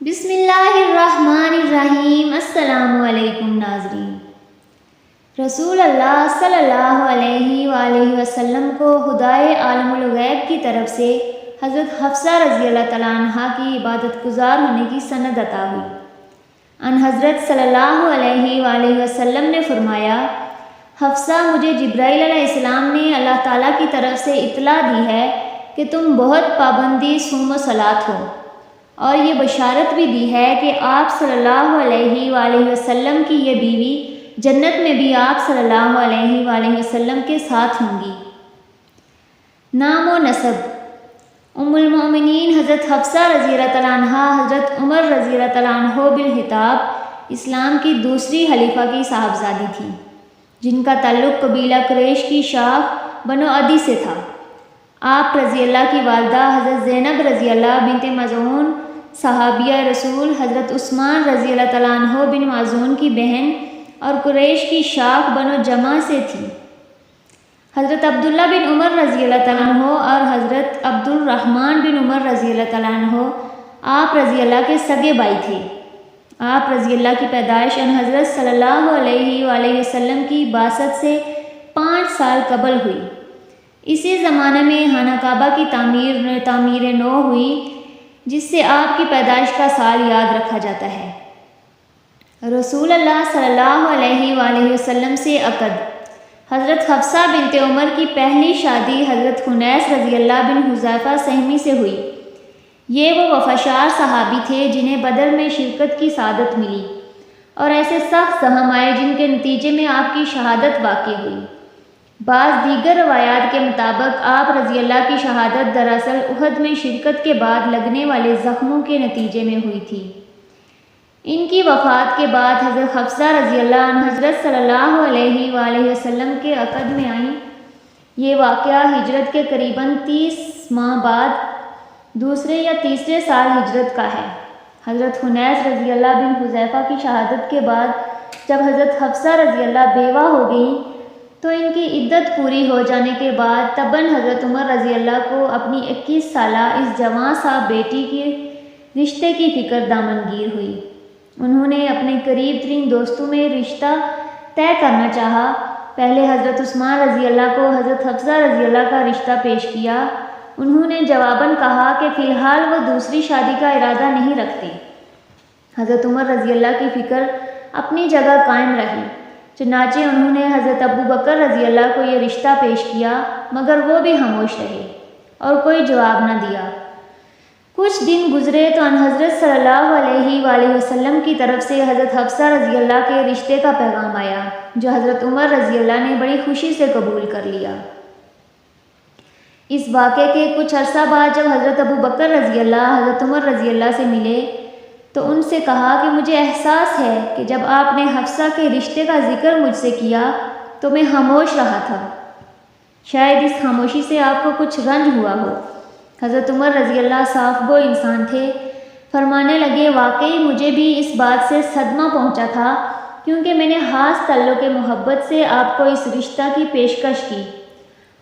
بسم اللہ الرحمن الرحیم۔ السلام علیکم ناظرین۔ رسول اللہ صلی اللہ علیہ وآلہ وسلم کو خدائے عالم الغیب کی طرف سے حضرت حفصہ رضی اللہ تعالیٰ عنہ کی عبادت گزار ہونے کی سند عطا ہوئی۔ ان حضرت صلی اللہ علیہ وآلہ وسلم نے فرمایا، حفصہ، مجھے جبرائیل علیہ السلام نے اللہ تعالیٰ کی طرف سے اطلاع دی ہے کہ تم بہت پابندی صوم و صلاۃ ہو، اور یہ بشارت بھی دی ہے کہ آپ صلی اللہ علیہ وآلہ وسلم کی یہ بیوی جنت میں بھی آپ صلی اللہ علیہ وآلہ وسلم کے ساتھ ہوں گی۔ نام و نسب: ام المؤمنین حضرت حفصہ رضی اللہ تعالیٰ عنہ حضرت عمر رضی اللہ تعالیٰ عنہ بالخطاب اسلام کی دوسری خلیفہ کی صاحبزادی تھی، جن کا تعلق قبیلہ قریش کی شاخ بنو عدی سے تھا۔ آپ رضی اللہ کی والدہ حضرت زینب رضی اللہ بنت مظعون صحابیہ رسول، حضرت عثمان رضی اللہ تعالیٰ عنہ بن مظعون کی بہن اور قریش کی شاخ بنو جمع سے تھی۔ حضرت عبداللہ بن عمر رضی اللہ تعالیٰ عنہ اور حضرت عبد الرحمن بن عمر رضی اللہ تعالیٰ عنہ آپ رضی اللہ کے سگے بھائی تھے۔ آپ رضی اللہ کی پیدائش ان حضرت صلی اللہ علیہ وآلہ وسلم کی بعثت سے 5 سال قبل ہوئی۔ اسی زمانے میں خانہ کعبہ کی تعمیر نو ہوئی، جس سے آپ کی پیدائش کا سال یاد رکھا جاتا ہے۔ رسول اللہ صلی اللہ علیہ وآلہ وسلم سے عقد: حضرت حفصہ بنت عمر کی پہلی شادی حضرت خنیس رضی اللہ بن حذیفہ سہمی سے ہوئی۔ یہ وہ وفاشار صحابی تھے جنہیں بدر میں شرکت کی سعادت ملی، اور ایسے سخت زخم آئے جن کے نتیجے میں آپ کی شہادت واقع ہوئی۔ بعض دیگر روایات کے مطابق آپ رضی اللہ کی شہادت دراصل احد میں شرکت کے بعد لگنے والے زخموں کے نتیجے میں ہوئی تھی۔ ان کی وفات کے بعد حضرت حفصہ رضی اللہ عنہ حضرت صلی اللہ علیہ وآلہ وسلم کے عقد میں آئیں۔ یہ واقعہ ہجرت کے قریباً 30 ماہ بعد دوسرے یا تیسرے سال ہجرت کا ہے۔ حضرت خنیس رضی اللہ بن حذیفہ کی شہادت کے بعد جب حضرت حفصہ رضی اللہ بیوہ ہو گئیں تو ان کی عدت پوری ہو جانے کے بعد تباً حضرت عمر رضی اللہ کو اپنی 21 سالہ اس جوان سا بیٹی کے رشتے کی فکر دامنگیر ہوئی۔ انہوں نے اپنے قریب ترین دوستوں میں رشتہ طے کرنا چاہا۔ پہلے حضرت عثمان رضی اللہ کو حضرت حفصہ رضی اللہ کا رشتہ پیش کیا۔ انہوں نے جواباً کہا کہ فی الحال وہ دوسری شادی کا ارادہ نہیں رکھتے۔ حضرت عمر رضی اللہ کی فکر اپنی جگہ قائم رہی، چنانچہ انہوں نے حضرت ابو بکر رضی اللہ کو یہ رشتہ پیش کیا، مگر وہ بھی خاموش رہے اور کوئی جواب نہ دیا۔ کچھ دن گزرے تو ان حضرت صلی اللہ علیہ وآلہ وسلم کی طرف سے حضرت حفصہ رضی اللہ کے رشتے کا پیغام آیا، جو حضرت عمر رضی اللہ نے بڑی خوشی سے قبول کر لیا۔ اس واقعے کے کچھ عرصہ بعد جب حضرت ابو بکر رضی اللہ حضرت عمر رضی اللہ سے ملے تو ان سے کہا کہ مجھے احساس ہے کہ جب آپ نے حفصہ کے رشتے کا ذکر مجھ سے کیا تو میں خاموش رہا تھا، شاید اس خاموشی سے آپ کو کچھ رنج ہوا ہو۔ حضرت عمر رضی اللہ صاف گو انسان تھے، فرمانے لگے، واقعی مجھے بھی اس بات سے صدمہ پہنچا تھا، کیونکہ میں نے خاص تعلق محبت سے آپ کو اس رشتہ کی پیشکش کی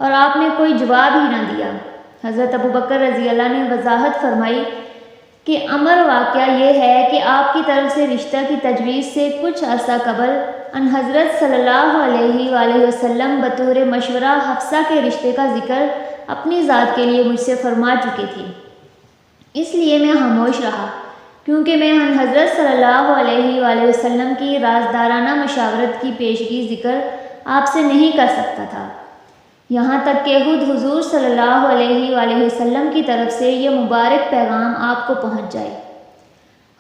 اور آپ نے کوئی جواب ہی نہ دیا۔ حضرت ابو بکر رضی اللہ نے وضاحت فرمائی کہ امر واقعہ یہ ہے کہ آپ کی طرف سے رشتہ کی تجویز سے کچھ عرصہ قبل ان حضرت صلی اللہ علیہ وآلہ وسلم بطور مشورہ حفصہ کے رشتے کا ذکر اپنی ذات کے لیے مجھ سے فرما چکے تھے، اس لیے میں خاموش رہا، کیونکہ میں ان حضرت صلی اللہ علیہ وآلہ وسلم کی رازدارانہ مشاورت کی پیشگی ذکر آپ سے نہیں کر سکتا تھا، یہاں تک کہ خود حضور صلی اللہ علیہ وآلہ وسلم کی طرف سے یہ مبارک پیغام آپ کو پہنچ جائے۔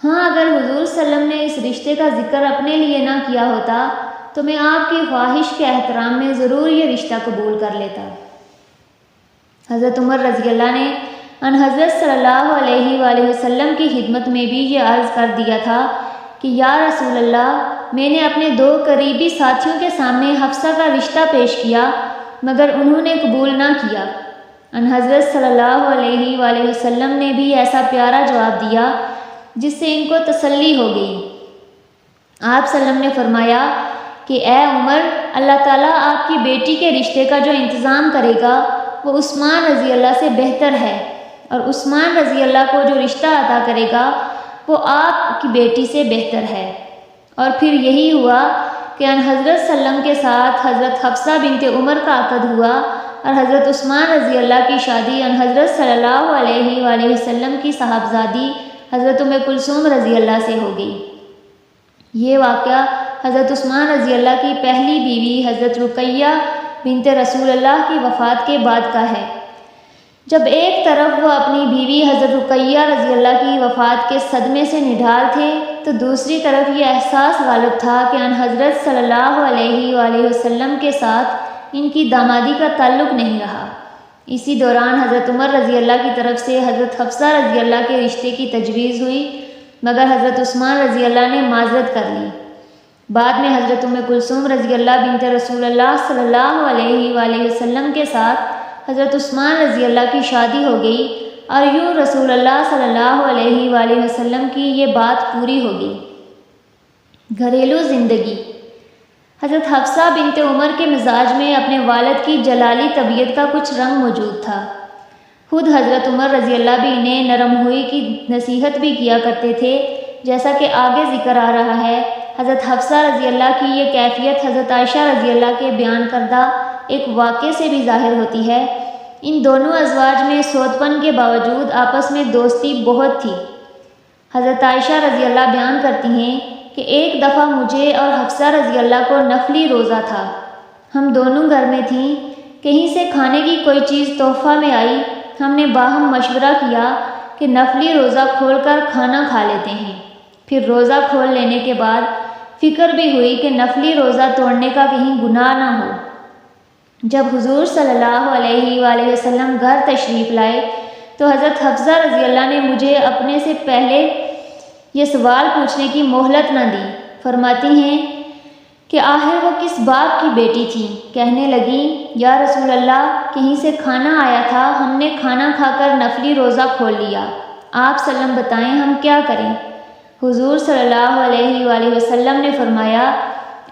ہاں، اگر حضور صلی اللہ علیہ وسلم نے اس رشتے کا ذکر اپنے لیے نہ کیا ہوتا تو میں آپ کی خواہش کے احترام میں ضرور یہ رشتہ قبول کر لیتا۔ حضرت عمر رضی اللہ نے ان حضرت صلی اللہ علیہ وآلہ وسلم کی خدمت میں بھی یہ عرض کر دیا تھا کہ یا رسول اللہ، میں نے اپنے 2 قریبی ساتھیوں کے سامنے حفصہ کا رشتہ پیش کیا، مگر انہوں نے قبول نہ کیا۔ ان حضرت صلی اللہ علیہ وآلہ وسلم نے بھی ایسا پیارا جواب دیا جس سے ان کو تسلی ہو گئی۔ آپ صلی اللہ علیہ وسلم نے فرمایا کہ اے عمر، اللہ تعالیٰ آپ کی بیٹی کے رشتے کا جو انتظام کرے گا وہ عثمان رضی اللہ سے بہتر ہے، اور عثمان رضی اللہ کو جو رشتہ عطا کرے گا وہ آپ کی بیٹی سے بہتر ہے۔ اور پھر یہی ہوا کہ ان حضرت صلی اللہ علیہ وسلم کے ساتھ حضرت حفصہ بنت عمر کا عقد ہوا اور حضرت عثمان رضی اللہ کی شادی ان حضرت صلی اللہ علیہ وآلہ وسلم کی صاحبزادی حضرت ام کلثوم رضی اللہ سے ہو گئی۔ یہ واقعہ حضرت عثمان رضی اللہ کی پہلی بیوی حضرت رقیہ بنت رسول اللہ کی وفات کے بعد کا ہے۔ جب ایک طرف وہ اپنی بیوی حضرت رقیہ رضی اللہ کی وفات کے صدمے سے نڈھال تھے تو دوسری طرف یہ احساس غالب تھا کہ ان حضرت صلی اللہ علیہ وآلہ وسلم کے ساتھ ان کی دامادی کا تعلق نہیں رہا۔ اسی دوران حضرت عمر رضی اللہ کی طرف سے حضرت حفصہ رضی اللہ کے رشتے کی تجویز ہوئی، مگر حضرت عثمان رضی اللہ نے معذرت کر لی۔ بعد میں حضرت ام کلثوم رضی اللہ بنت رسول اللہ صلی اللہ علیہ وآلہ وسلم کے ساتھ حضرت عثمان رضی اللہ کی شادی ہو گئی اور یوں رسول اللہ صلی اللہ علیہ وآلہ وسلم کی یہ بات پوری ہو گئی۔ گھریلو زندگی۔ حضرت حفصہ بنت عمر کے مزاج میں اپنے والد کی جلالی طبیعت کا کچھ رنگ موجود تھا۔ خود حضرت عمر رضی اللہ بھی انہیں نرم ہوئی کی نصیحت بھی کیا کرتے تھے، جیسا کہ آگے ذکر آ رہا ہے۔ حضرت حفصہ رضی اللہ کی یہ کیفیت حضرت عائشہ رضی اللہ کے بیان کردہ ایک واقعے سے بھی ظاہر ہوتی ہے۔ ان دونوں ازواج میں سوتپن کے باوجود آپس میں دوستی بہت تھی۔ حضرت عائشہ رضی اللہ بیان کرتی ہیں کہ ایک دفعہ مجھے اور حفصہ رضی اللہ کو نفلی روزہ تھا۔ ہم دونوں گھر میں تھیں، کہیں سے کھانے کی کوئی چیز تحفہ میں آئی، ہم نے باہم مشورہ کیا کہ نفلی روزہ کھول کر کھانا کھا لیتے ہیں۔ پھر روزہ کھول لینے کے بعد فکر بھی ہوئی کہ نفلی روزہ توڑنے کا کہیں گناہ نہ ہو۔ جب حضور صلی اللہ علیہ وآلہ وسلم گھر تشریف لائے تو حضرت حفصہ رضی اللہ نے مجھے اپنے سے پہلے یہ سوال پوچھنے کی مہلت نہ دی۔ فرماتی ہیں کہ آخر وہ کس باپ کی بیٹی تھی؟ کہنے لگی، یا رسول اللہ، کہیں سے کھانا آیا تھا، ہم نے کھانا کھا کر نفلی روزہ کھول لیا، آپ صلی اللہ علیہ وسلم بتائیں ہم کیا کریں؟ حضور صلی اللہ علیہ وآلہ وسلم نے فرمایا،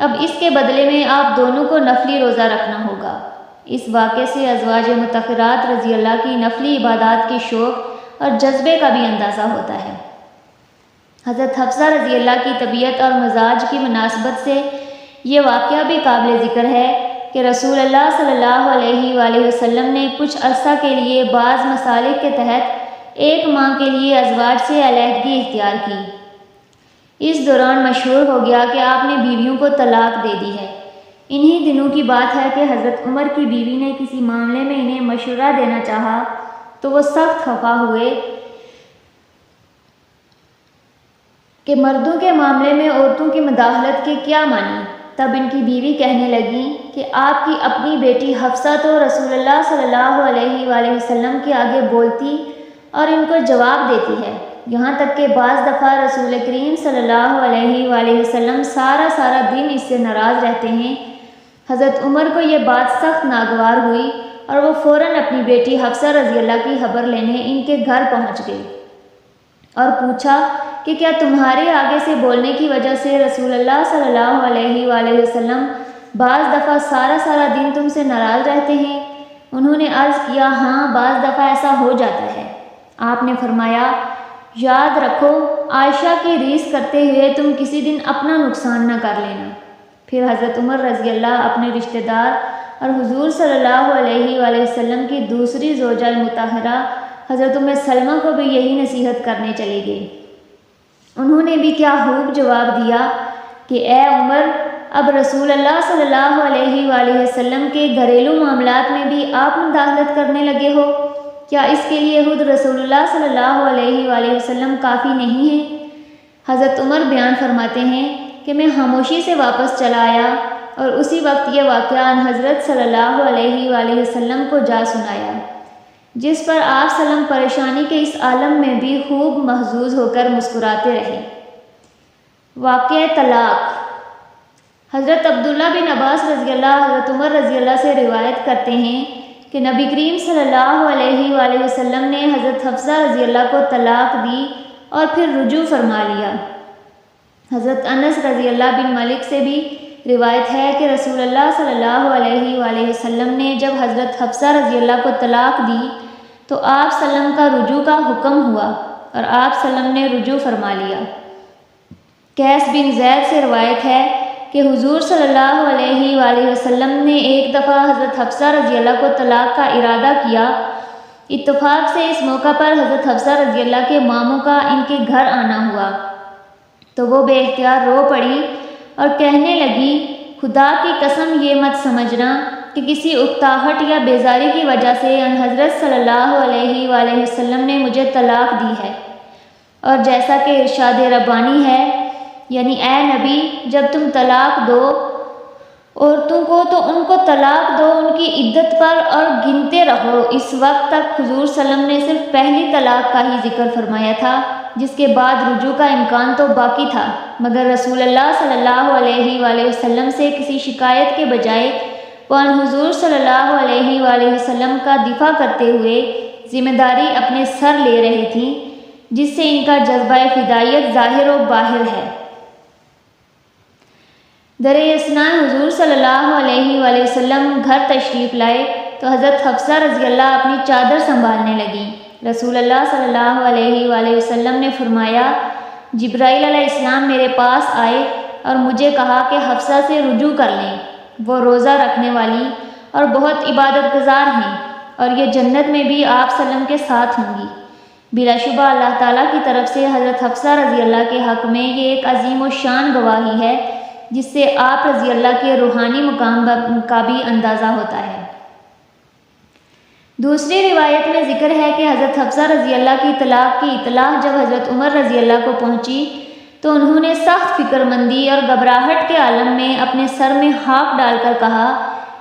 اب اس کے بدلے میں آپ دونوں کو نفلی روزہ رکھنا ہوگا۔ اس واقعے سے ازواج مطہرات رضی اللہ کی نفلی عبادات کے شوق اور جذبے کا بھی اندازہ ہوتا ہے۔ حضرت حفصہ رضی اللہ کی طبیعت اور مزاج کی مناسبت سے یہ واقعہ بھی قابل ذکر ہے کہ رسول اللہ صلی اللہ علیہ وآلہ وسلم نے کچھ عرصہ کے لیے بعض مصالح کے تحت 1 ماہ کے لیے ازواج سے علیحدگی اختیار کی۔ اس دوران مشہور ہو گیا کہ آپ نے بیویوں کو طلاق دے دی ہے۔ انہی دنوں کی بات ہے کہ حضرت عمر کی بیوی نے کسی معاملے میں انہیں مشورہ دینا چاہا تو وہ سخت خفا ہوئے کہ مردوں کے معاملے میں عورتوں کی مداخلت کے کیا معنی؟ تب ان کی بیوی کہنے لگی کہ آپ کی اپنی بیٹی حفصہ تو رسول اللہ صلی اللہ علیہ وآلہ وسلم کے آگے بولتی اور ان کو جواب دیتی ہے، یہاں تک کہ بعض دفعہ رسول کریم صلی اللہ علیہ وآلہ وسلم سارا دن اس سے ناراض رہتے ہیں۔ حضرت عمر کو یہ بات سخت ناگوار ہوئی اور وہ فوراً اپنی بیٹی حفصہ رضی اللہ کی خبر لینے ان کے گھر پہنچ گئی اور پوچھا کہ کیا تمہارے آگے سے بولنے کی وجہ سے رسول اللہ صلی اللہ علیہ وآلہ وسلم بعض دفعہ سارا دن تم سے ناراض رہتے ہیں؟ انہوں نے عرض کیا، ہاں بعض دفعہ ایسا ہو جاتا ہے۔ آپ نے فرمایا، یاد رکھو عائشہ کی ریس کرتے ہوئے تم کسی دن اپنا نقصان نہ کر لینا۔ پھر حضرت عمر رضی اللہ اپنے رشتہ دار اور حضور صلی اللہ علیہ وآلہ وسلم کی دوسری زوجہ مطہرہ حضرت ام سلمہ کو بھی یہی نصیحت کرنے چلے گئے۔ انہوں نے بھی کیا خوب جواب دیا کہ اے عمر، اب رسول اللہ صلی اللہ علیہ وآلہ وسلم کے گھریلو معاملات میں بھی آپ مداخلت کرنے لگے ہو؟ کیا اس کے لیے خود رسول اللہ صلی اللہ علیہ وآلہ وسلم کافی نہیں ہے؟ حضرت عمر بیان فرماتے ہیں کہ میں خاموشی سے واپس چلا آیا اور اسی وقت یہ واقعہ ان حضرت صلی اللہ علیہ وآلہ وسلم کو جا سنایا، جس پر آپ صلی اللہ علیہ وسلم پریشانی کے اس عالم میں بھی خوب محظوظ ہو کر مسکراتے رہے۔ واقعہ طلاق۔ حضرت عبداللہ بن عباس رضی اللہ حضرت عمر رضی اللہ سے روایت کرتے ہیں کہ نبی کریم صلی اللہ علیہ وآلہ وسلم نے حضرت حفصہ رضی اللہ کو طلاق دی اور پھر رجوع فرما لیا۔ حضرت انس رضی اللہ بن مالک سے بھی روایت ہے کہ رسول اللہ صلی اللہ علیہ وآلہ وسلم نے جب حضرت حفصہ رضی اللہ کو طلاق دی تو آپ صلی اللہ علیہ وسلم کا رجوع کا حکم ہوا اور آپ صلی اللہ علیہ وسلم نے رجوع فرما لیا۔ قیس بن زید سے روایت ہے کہ حضور صلی اللہ علیہ وآلہ وسلم نے ایک دفعہ حضرت حفصہ رضی اللہ کو طلاق کا ارادہ کیا۔ اتفاق سے اس موقع پر حضرت حفصہ رضی اللہ کے ماموں کا ان کے گھر آنا ہوا تو وہ بے اختیار رو پڑی اور کہنے لگی، خدا کی قسم یہ مت سمجھنا کہ کسی اکتاہٹ یا بیزاری کی وجہ سے ان حضرت صلی اللہ علیہ وآلہ وسلم نے مجھے طلاق دی ہے، اور جیسا کہ ارشاد ربانی ہے، یعنی اے نبی جب تم طلاق دو عورتوں کو تو ان کو طلاق دو ان کی عدت پر اور گنتے رہو۔ اس وقت تک حضور صلی اللہ علیہ وسلم نے صرف پہلی طلاق کا ہی ذکر فرمایا تھا، جس کے بعد رجوع کا امکان تو باقی تھا، مگر رسول اللہ صلی اللہ علیہ وآلہ وسلم سے کسی شکایت کے بجائے وہ ان حضور صلی اللہ علیہ وآلہ وسلم کا دفاع کرتے ہوئے ذمہ داری اپنے سر لے رہی تھیں، جس سے ان کا جذبہ فدائیت ظاہر و باہر ہے۔ در اثناء حضور صلی اللہ علیہ وآلہ وسلم گھر تشریف لائے تو حضرت حفصہ رضی اللہ اپنی چادر سنبھالنے لگیں۔ رسول اللہ صلی اللہ علیہ وآلہ وسلم نے فرمایا، جبرائیل علیہ السلام میرے پاس آئے اور مجھے کہا کہ حفصہ سے رجوع کر لیں، وہ روزہ رکھنے والی اور بہت عبادت گزار ہیں اور یہ جنت میں بھی آپ صلی اللہ علیہ وسلم کے ساتھ ہوں گی۔ بلا شبہ اللہ تعالیٰ کی طرف سے حضرت حفصہ رضی اللہ کے حق میں یہ ایک عظیم و شان گواہی ہے، جس سے آپ رضی اللہ کے روحانی مقام کا بھی اندازہ ہوتا ہے۔ دوسری روایت میں ذکر ہے کہ حضرت حفصہ رضی اللہ کی طلاق کی اطلاع جب حضرت عمر رضی اللہ کو پہنچی تو انہوں نے سخت فکر مندی اور گھبراہٹ کے عالم میں اپنے سر میں ہاتھ ڈال کر کہا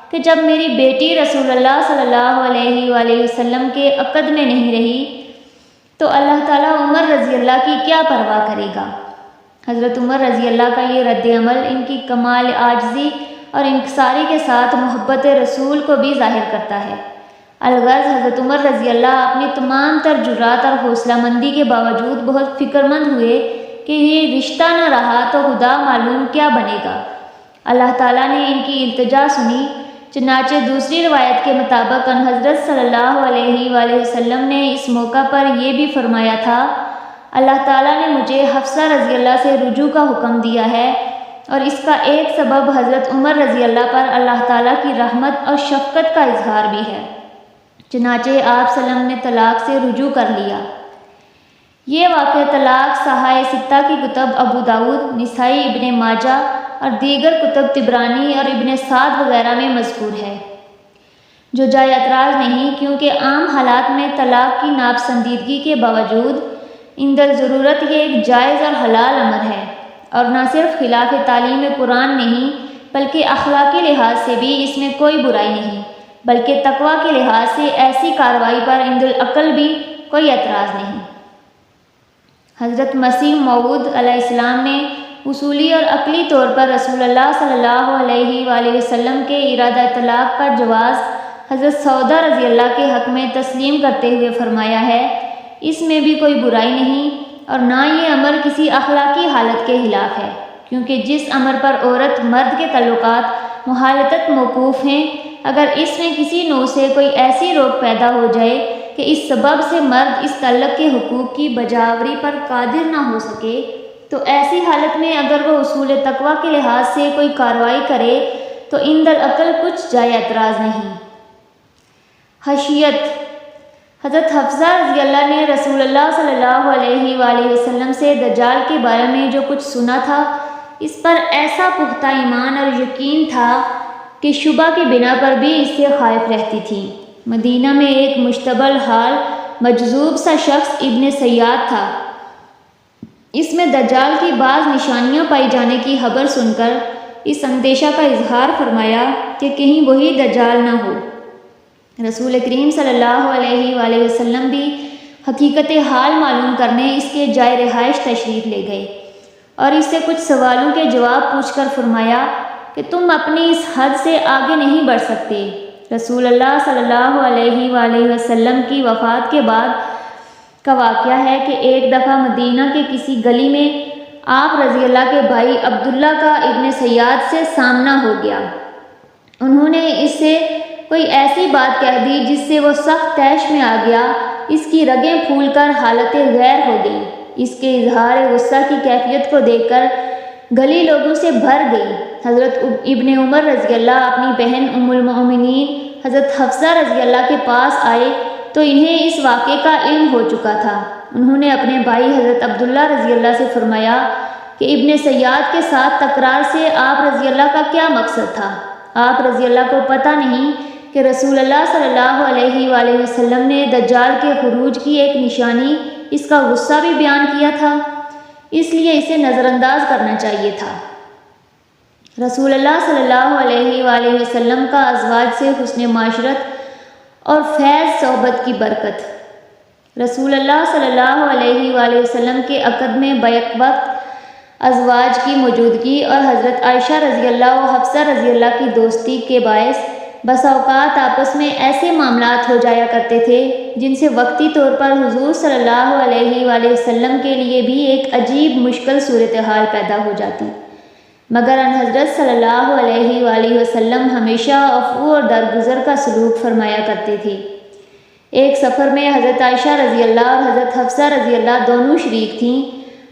کہ جب میری بیٹی رسول اللہ صلی اللہ علیہ وآلہ وسلم کے عقد میں نہیں رہی تو اللہ تعالیٰ عمر رضی اللہ کی کیا پرواہ کرے گا۔ حضرت عمر رضی اللہ کا یہ رد عمل ان کی کمال عاجزی اور انکساری کے ساتھ محبت رسول کو بھی ظاہر کرتا ہے۔ الغرض حضرت عمر رضی اللہ اپنی تمام تر جرات اور حوصلہ مندی کے باوجود بہت فکر مند ہوئے کہ یہ رشتہ نہ رہا تو خدا معلوم کیا بنے گا۔ اللہ تعالیٰ نے ان کی التجا سنی، چنانچہ دوسری روایت کے مطابق ان حضرت صلی اللہ علیہ وآلہ وسلم نے اس موقع پر یہ بھی فرمایا تھا، اللہ تعالیٰ نے مجھے حفصہ رضی اللہ سے رجوع کا حکم دیا ہے، اور اس کا ایک سبب حضرت عمر رضی اللہ پر اللہ تعالیٰ کی رحمت اور شفقت کا اظہار بھی ہے۔ چنانچہ آپ صلی اللہ علیہ وسلم نے طلاق سے رجوع کر لیا۔ یہ واقعہ طلاق صحائح ستہ کی کتب ابو داؤد، نسائی، ابن ماجہ اور دیگر کتب طبرانی اور ابن سعد وغیرہ میں مذکور ہے، جو جائے اعتراض نہیں، کیونکہ عام حالات میں طلاق کی ناپسندیدگی کے باوجود عند ضرورت یہ ایک جائز اور حلال امر ہے، اور نہ صرف خلاف تعلیم قرآن نہیں بلکہ اخلاقی لحاظ سے بھی اس میں کوئی برائی نہیں، بلکہ تقویٰ کے لحاظ سے ایسی کارروائی پر عند العقل بھی کوئی اعتراض نہیں۔ حضرت مسیح موعود علیہ السلام نے اصولی اور عقلی طور پر رسول اللہ صلی اللہ علیہ وآلہ وسلم کے ارادہ طلاق کا جواز حضرت سودا رضی اللہ کے حق میں تسلیم کرتے ہوئے فرمایا ہے، اس میں بھی کوئی برائی نہیں اور نہ یہ امر کسی اخلاقی حالت کے خلاف ہے، کیونکہ جس امر پر عورت مرد کے تعلقات محالتت موقوف ہیں، اگر اس میں کسی نوع سے کوئی ایسی روک پیدا ہو جائے کہ اس سبب سے مرد اس تعلق کے حقوق کی بجاوری پر قادر نہ ہو سکے، تو ایسی حالت میں اگر وہ اصول تقویٰ کے لحاظ سے کوئی کارروائی کرے تو عند العقل کچھ جائے اعتراض نہیں۔ حشیت: حضرت حفصہ رضی اللہ نے رسول اللہ صلی اللہ علیہ وآلہ وسلم سے دجال کے بارے میں جو کچھ سنا تھا اس پر ایسا پختہ ایمان اور یقین تھا کہ شبہ کی بنا پر بھی اس سے خائف رہتی تھی۔ مدینہ میں ایک مشتبہ حال مجذوب سا شخص ابن سیاد تھا۔ اس میں دجال کی بعض نشانیاں پائی جانے کی خبر سن کر اس اندیشہ کا اظہار فرمایا کہ کہیں وہی دجال نہ ہو۔ رسول کریم صلی اللہ علیہ وآلہ وسلم بھی حقیقت حال معلوم کرنے اس کے جائے رہائش تشریف لے گئے اور اس سے کچھ سوالوں کے جواب پوچھ کر فرمایا کہ تم اپنی اس حد سے آگے نہیں بڑھ سکتے۔ رسول اللہ صلی اللہ علیہ وآلہ وسلم کی وفات کے بعد کا واقعہ ہے کہ ایک دفعہ مدینہ کے کسی گلی میں آپ رضی اللہ کے بھائی عبداللہ کا ابن سیاد سے سامنا ہو گیا۔ انہوں نے اس سے کوئی ایسی بات کہہ دی جس سے وہ سخت طیش میں آ گیا اس کی رگیں پھول کر حالت غیر ہو گئی۔ اس کے اظہار غصہ کی کیفیت کو دیکھ کر گلی لوگوں سے بھر گئی۔ حضرت ابن عمر رضی اللہ اپنی بہن ام المؤمنین حضرت حفصہ رضی اللہ کے پاس آئے تو انہیں اس واقعے کا علم ہو چکا تھا۔ انہوں نے اپنے بھائی حضرت عبداللہ رضی اللہ سے فرمایا کہ ابن سیاد کے ساتھ تکرار سے آپ رضی اللہ کا کیا مقصد تھا؟ آپ رضی اللہ کو پتہ نہیں کہ رسول اللہ صلی اللہ علیہ وآلہ وسلم نے دجال کے خروج کی ایک نشانی اس کا غصہ بھی بیان کیا تھا، اس لیے اسے نظر انداز کرنا چاہیے تھا۔ رسول اللہ صلی اللہ علیہ وآلہ وسلم کا ازواج سے حسن معاشرت اور فیض صحبت کی برکت۔ رسول اللہ صلی اللہ علیہ وآلہ وسلم کے عقد میں بیک وقت ازواج کی موجودگی اور حضرت عائشہ رضی اللہ و حفصہ رضی اللہ کی دوستی کے باعث بسا اوقات آپس میں ایسے معاملات ہو جایا کرتے تھے جن سے وقتی طور پر حضور صلی اللہ علیہ وآلہ وسلم کے لیے بھی ایک عجیب مشکل صورتحال پیدا ہو جاتی، مگر ان حضرت صلی اللہ علیہ وآلہ وسلم ہمیشہ عفو اور درگزر کا سلوک فرمایا کرتے تھے۔ ایک سفر میں حضرت عائشہ رضی اللہ اور حضرت حفصہ رضی اللہ دونوں شریک تھیں۔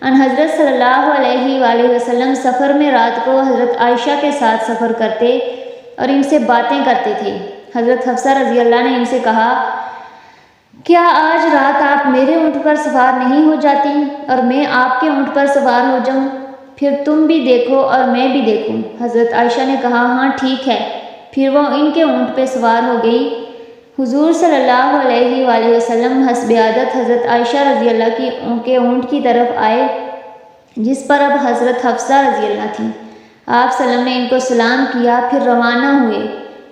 ان حضرت صلی اللہ علیہ وآلہ وسلم سفر میں رات کو حضرت عائشہ کے ساتھ سفر کرتے اور ان سے باتیں کرتے تھے۔ حضرت حفصہ رضی اللہ نے ان سے کہا، کیا آج رات آپ میرے اونٹ پر سوار نہیں ہو جاتی اور میں آپ کے اونٹ پر سوار ہو جاؤں؟ پھر تم بھی دیکھو اور میں بھی دیکھوں۔ حضرت عائشہ نے کہا، ہاں ٹھیک ہے۔ پھر وہ ان کے اونٹ پہ سوار ہو گئی۔ حضور صلی اللہ علیہ وآلہ وسلم حسب عادت حضرت عائشہ رضی اللہ کے اونٹ کی طرف آئے جس پر اب حضرت حفصہ رضی اللہ تھیں۔ آپ صلی اللہ علیہ وسلم نے ان کو سلام کیا، پھر روانہ ہوئے،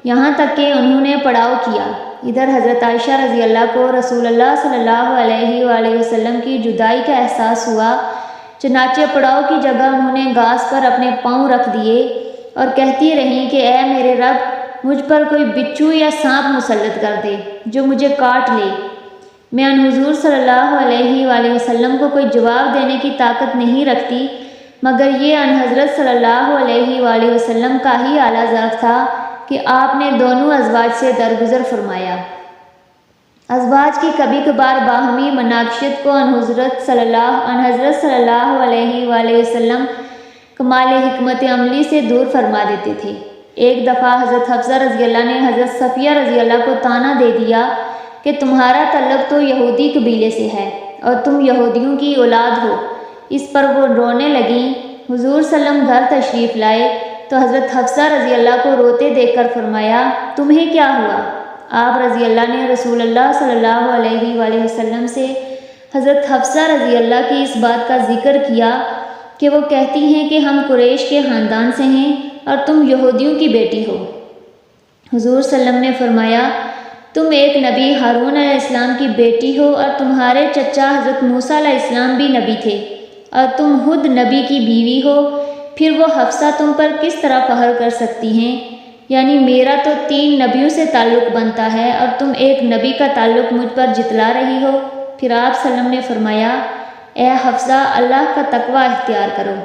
یہاں تک کہ انہوں نے پڑاؤ کیا۔ ادھر حضرت عائشہ رضی اللہ کو رسول اللہ صلی اللہ علیہ وآلہ وسلم کی جدائی کا احساس ہوا، چنانچہ پڑاؤ کی جگہ انہوں نے گھاس پر اپنے پاؤں رکھ دیے اور کہتی رہیں کہ اے میرے رب، مجھ پر کوئی بچھو یا سانپ مسلط کر دے جو مجھے کاٹ لے۔ میں ان حضور صلی اللہ علیہ وآلہ وسلم کو کوئی جواب دینے کی طاقت نہیں رکھتی، مگر یہ ان حضرت صلی اللہ علیہ وآلہ وسلم کا ہی اعلیٰ ذوق تھا کہ آپ نے دونوں ازواج سے درگزر فرمایا۔ ازواج کی کبھی کبھار باہمی مناقشت کو ان حضرت صلی اللہ علیہ وآلہ وسلم کمال حکمت عملی سے دور فرما دیتے تھے۔ ایک دفعہ حضرت حفصہ رضی اللہ نے حضرت صفیہ رضی اللہ کو طعنہ دے دیا کہ تمہارا تعلق تو یہودی قبیلے سے ہے اور تم یہودیوں کی اولاد ہو۔ اس پر وہ رونے لگیں۔ حضور صلی اللہ علیہ وسلم گھر تشریف لائے تو حضرت حفصہ رضی اللہ کو روتے دیکھ کر فرمایا، تمہیں کیا ہوا؟ آپ رضی اللہ نے رسول اللہ صلی اللہ علیہ وآلہ وسلم سے حضرت حفصہ رضی اللہ کی اس بات کا ذکر کیا کہ وہ کہتی ہیں کہ ہم قریش کے خاندان سے ہیں اور تم یہودیوں کی بیٹی ہو۔ حضور صلی اللہ علیہ وسلم نے فرمایا، تم ایک نبی ہارون علیہ السلام کی بیٹی ہو اور تمہارے چچا حضرت موسیٰ علیہ السلام بھی نبی تھے اور تم خود نبی کی بیوی ہو، پھر وہ حفصہ تم پر کس طرح فخر کر سکتی ہیں؟ یعنی میرا تو 3 نبیوں سے تعلق بنتا ہے اور تم ایک نبی کا تعلق مجھ پر جتلا رہی ہو۔ پھر آپ صلی اللہ علیہ وسلم نے فرمایا، اے حفصہ، اللہ کا تقوی اختیار کرو۔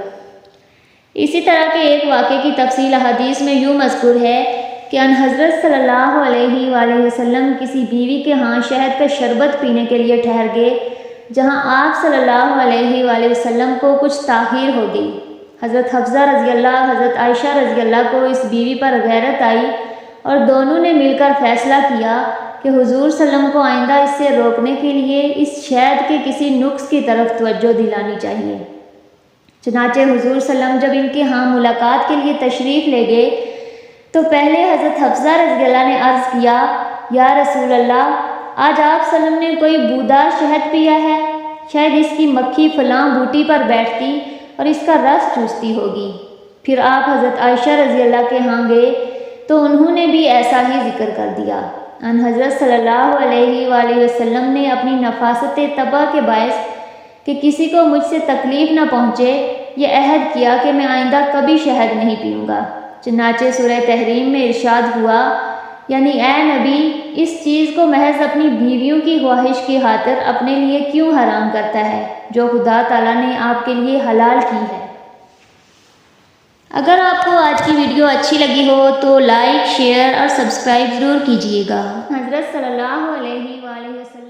اسی طرح کے ایک واقعے کی تفصیل حدیث میں یوں مذکور ہے کہ ان حضرت صلی اللہ علیہ وآلہ وسلم کسی بیوی کے ہاں شہد کا شربت پینے کے لیے ٹھہر گئے، جہاں آپ صلی اللہ علیہ وآلہ وسلم کو کچھ تاخیر ہو گئی۔ حضرت حفصہ رضی اللہ حضرت عائشہ رضی اللہ کو اس بیوی پر غیرت آئی اور دونوں نے مل کر فیصلہ کیا کہ حضور صلی اللہ علیہ وسلم کو آئندہ اس سے روکنے کے لیے اس شہد کے کسی نقص کی طرف توجہ دلانی چاہیے۔ چنانچہ حضور صلی اللہ علیہ وسلم جب ان کے ہاں ملاقات کے لیے تشریف لے گئے تو پہلے حضرت حفصہ رضی اللہ نے عرض کیا، یا رسول اللہ، آج آپ صلی اللہ علیہ وسلم نے کوئی بودار شہد پیا ہے؟ شاید اس کی مکھی فلاں بوٹی پر بیٹھتی اور اس کا رس چوستی ہوگی۔ پھر آپ حضرت عائشہ رضی اللہ کے ہاں گئے تو انہوں نے بھی ایسا ہی ذکر کر دیا۔ ان حضرت صلی اللہ علیہ وآلہ وسلم نے اپنی نفاست طبع کے باعث کہ کسی کو مجھ سے تکلیف نہ پہنچے یہ عہد کیا کہ میں آئندہ کبھی شہد نہیں پیوں گا۔ چنانچہ سورہ تحریم میں ارشاد ہوا، یعنی اے نبی، اس چیز کو محض اپنی بیویوں کی خواہش کی خاطر اپنے لیے کیوں حرام کرتا ہے جو خدا تعالیٰ نے آپ کے لیے حلال کی ہے۔ اگر آپ کو آج کی ویڈیو اچھی لگی ہو تو لائک، شیئر اور سبسکرائب ضرور کیجیے گا۔ حضرت صلی اللہ علیہ وآلہ وسلم